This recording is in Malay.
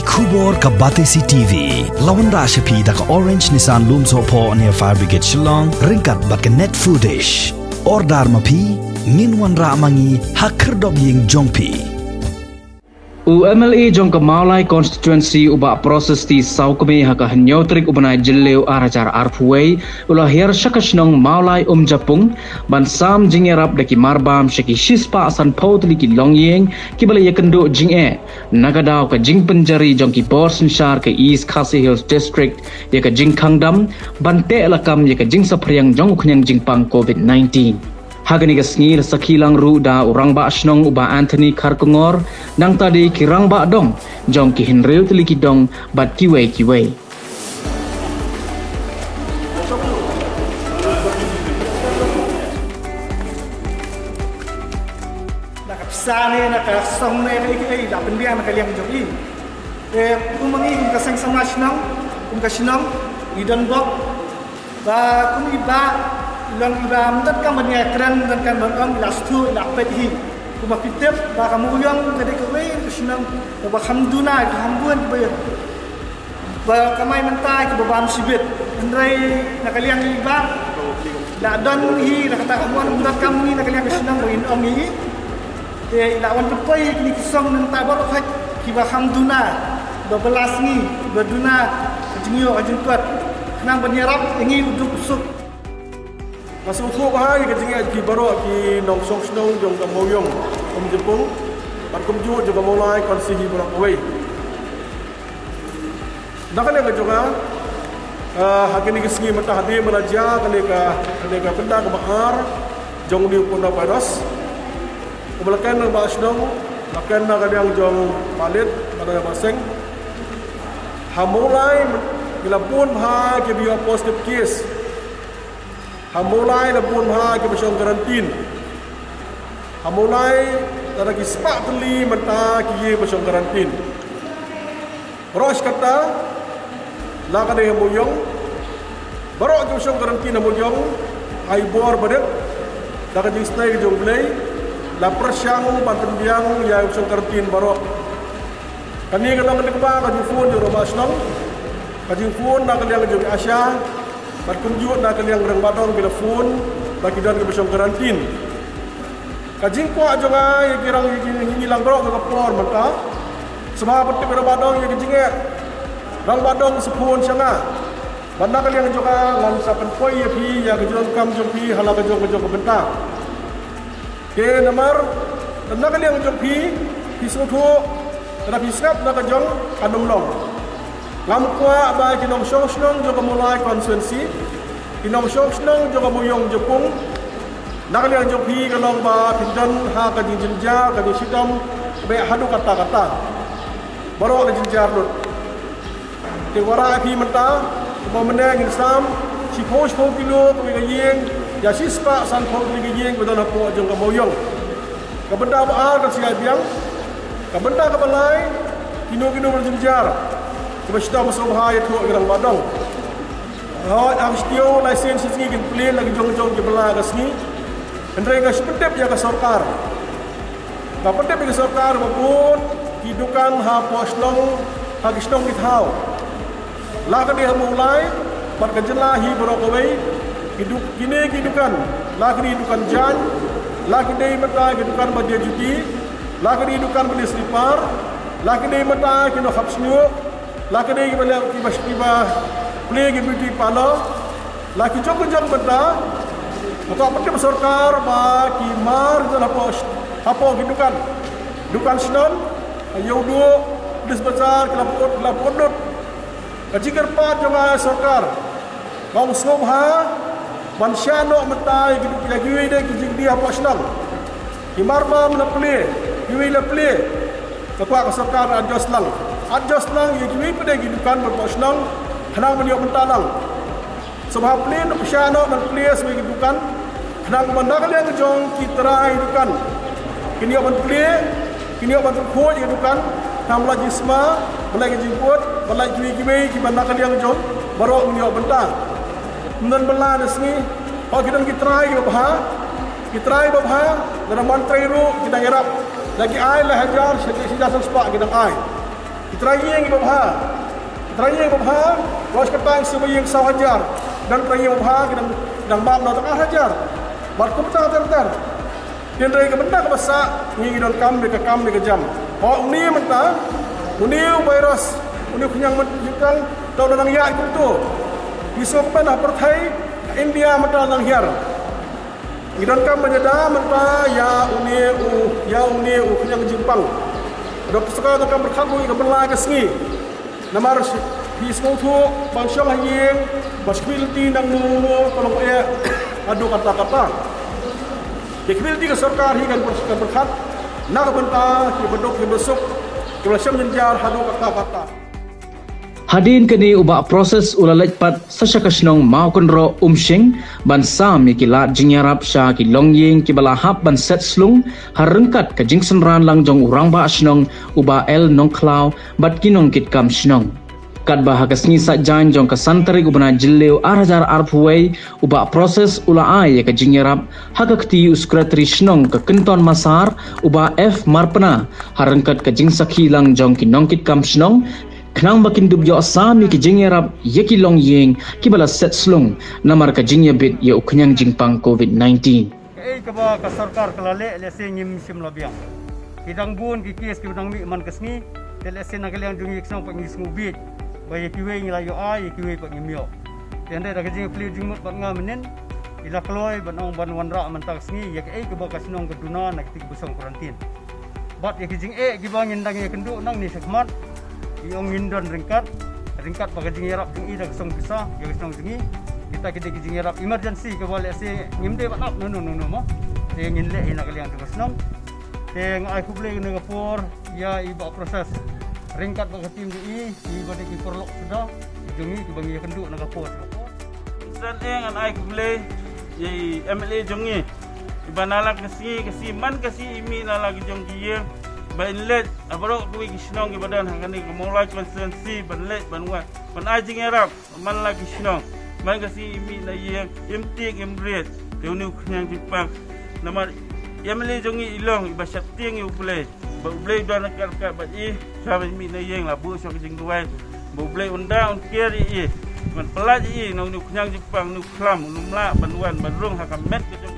Khubor ka Batesi TV lawan ra shapi da ka Orange Nissan Loom Sopo near Fire Brigade Shillong ringkat bat ka net foodish ordar mapi minwan ra mangi hakhrdog ying jongpi UMLA jong ke Maulai constituency uba proses di saukme haka hanyotrik ubanai jelleu arajar arfuwei ulah her syakasnong Maulai Japung ban sam jingerap deki marbam syaki shispa asan pautli ki longyeng ki bala yakendo jinge nagadau ka jing penjari jong ki Borsenshar ke East Khasi Hills district ya ka jing kangdam ban te lakam ya ka jing sapriang jong uknyang jingpang COVID-19 Hagani ka sngil sa kilang ru da urang ba asnong uba Anthony Karkungor nang tadi kirang ba dong jong ki hinreu tili ki dong bat kiwei Nakapsane nakasong na iki da pendiang nakaliang jogi kumangi kum kasang sama asnong kum kasnong idon bok ba kum iba lang ibam dan kan menyekran dan kan bangam lastu lapet hi kuma pitep ba kamu yang tadi kewe senang ba hamduna hambuan ba kamai mentai ke babam sibit andrai nakaliang ibam la don hi nakata kamuan dan kamu ni nakaliang senang ba in omi ilawan tepai ni kisong nang tabar hak kiba hamduna ba belas ni baduna jengio ajun kuat nang benyerap ingi uduk usuk Masuk tu bahaya ke jengat ki baru ki nong song snow jong ka moyong Jepung ban kum ju juga mulai konsihi berak away. Dah kan yang juga hakini kisngi mata hadi melaja kene ka benda ke bahar jong di punda virus. Kebelakan ba snow makan na kadang jong palit pada baseng. Hamulai bila pun ha ke bio positive case Hamulai lapun ha ke besyong karantin. Hamulai taragi sepak teli menta ki besyong karantin. Ros kata la kade hamuyong barok ke besyong karantin hamuyong ai bor badet la ka jing stay ke jong play la persyang banten biang ya besyong karantin barok. Kani kadang ke ba ka jing phone jo romasnong ka jing phone na kaliang jong Asia Bat kunjut nak kaliang rang badong bila phone bagi dan ke besyong karantin. Kajing kuat juga yang kirang hilang berok ke kapor mata. Sebab betul bila badong yang kejingat. Rang badong sepun syanga. Banda kaliang juga lansapan poi ya pi ya kejong kam jong pi hala kejong ke bentang. Ke nomor tanda kaliang jong pi sutu tetapi snap nak kejong kanum long. Ngam kuat ba kinong syong juga mulai konsensi kinong syong juga muyong Jepung nak liang jopi kalong ba pindan ha ka jinja ka di sidam be hadu kata baru ka jinjar lut te wara pi menta mo meneng insam si pos po kilo ko ga yeng ya sispa san po ga yeng ko dana po jong ka muyong ka benda ba ka sia biang ka benda ka balai kino berjinjar Kebasita masuk bahaya tu gerang badong. Habis dia lisensi sini kita play lagi jong-jong ke belah ke sini. Andai ngas pendep ya ke sarkar. Nggak pendep ya ke sarkar maupun hidupan hapus long hagis long ditau. Laga dia mulai berkejelah hiburakawai hidup kini hidupan. Laga hidupan jan. Laga dia mata hidupan badia judi. Laga hidupan badia selipar. Laga dia mata kino hapsnyu. Laki dia kiba play ke beauty parlor. Laki jong benda. Atau apa dia sarkar ba kimar dan apa gidukan. Dukan snon ayo do dis bazar kelapot. Kajigar pat jong sarkar. Bang snob ha ban syano metai gidu lagi dia kijing dia apa snon. Kimar ba mena play. Giwi la play. Ketua sarkar adjust lang yang kini pada kehidupan berpasnang henang meniup mentalang sebab play nak syano dan play sebagai kehidupan henang benda kalian kejong kita kehidupan kini apa play kini apa terkoj kehidupan henang melaju semua melaju jemput melaju kimi benda kalian kejong baru meniup bentang dan belah di sini kalau kita babha dalam mantra ru kita ngerap lagi ai lah hajar sejak sepak kita ai Terayeng babha, Ros Ketang sebayang 100 hajar dan terayeng babha dan bab na tengah hajar. Bar kupta ter. Dia ke benda ke besar ni don kam ke jam. Ho ni mentah, uni virus, uni kunyang menjikal tau nang ya itu tu. Biso pada perthai India mentah nang hiar. Idon kam menyeda mentah ya uni kunyang Jepang. Dok sekarang kam berkhabu ke belai ke sengi. Namar hi semua tu bangsyong hayeng basquilty nang nuno kalau adu kata-kata. Kekbilti ke sarkar hi kan berkhat nak benta ki bedok ki besuk ki belasam jenjar hadu kata-kata. Hadin kini ubah proses ulalajpat sasakasnong maukonro umshing ban sam ki lat jingyarap sya ki longying ki balahap ban set slung harengkat ke jingsen ran lang jong urang ba asnong ubah el nongklau bat kinong kit kam snong. Kat bahag kesni sakjain jong kesantari gubernur Jileu Arhajar Arpuwei ubah proses ulai ke jingyarap hakakti uskratri snong ke kenton masar ubah F marpena harengkat ke jingsaki lang jong kinongkit kam snong kenang bakin dubyo asami ke jingyarap yeki long yeng kibala set slung namar ke jingyabit ye uknyang jingpang COVID-19. Kaya kaba ka sarkar kalale lese nyim sim labiang. Kidang bun ki kes ki bang mi man kesni lese nagaliang jungi ksong pang ngubit. Baya kiwe nglayo ai kiwe pak ngimyo. Tende da kajing fli jingmut pat ngamenen ila kloy banong banwan ra mantak sngi yak ai kaba kasnong keduna nak tik busong karantin. Bat yak jing ki bangin dang kendu nang ni sekmat iong ngindon ringkat pak jing yarap jing ida kesong bisa ya kesong jingi kita jing yarap emergency ke bale se ngimde bat no mo te nginle ina kaliang kesnong te ngai kuble ngapor ya iba proses ringkat bagi tim di bagi ki perlok sudah jungi ke bagi kenduk nak kapor san an ai kuble ye MLA jungi ibanalak kasi man kasi imi na lagi jong giye banlet abarok kuwi kisnong ibadan hangani kemulai konstituensi banlet banwa ban ajing arab man lagi kisnong man kasi imi na ye imtik imret teunu knyang Jepang namar MLA jungi ilong ibasyat ting ubule Boleh dan nak bat sampai mi na yeng la bu so jing duai boleh undang kiri man pelat nang nu knyang Jepang nu klam nu mla banwan banrung hakamet ke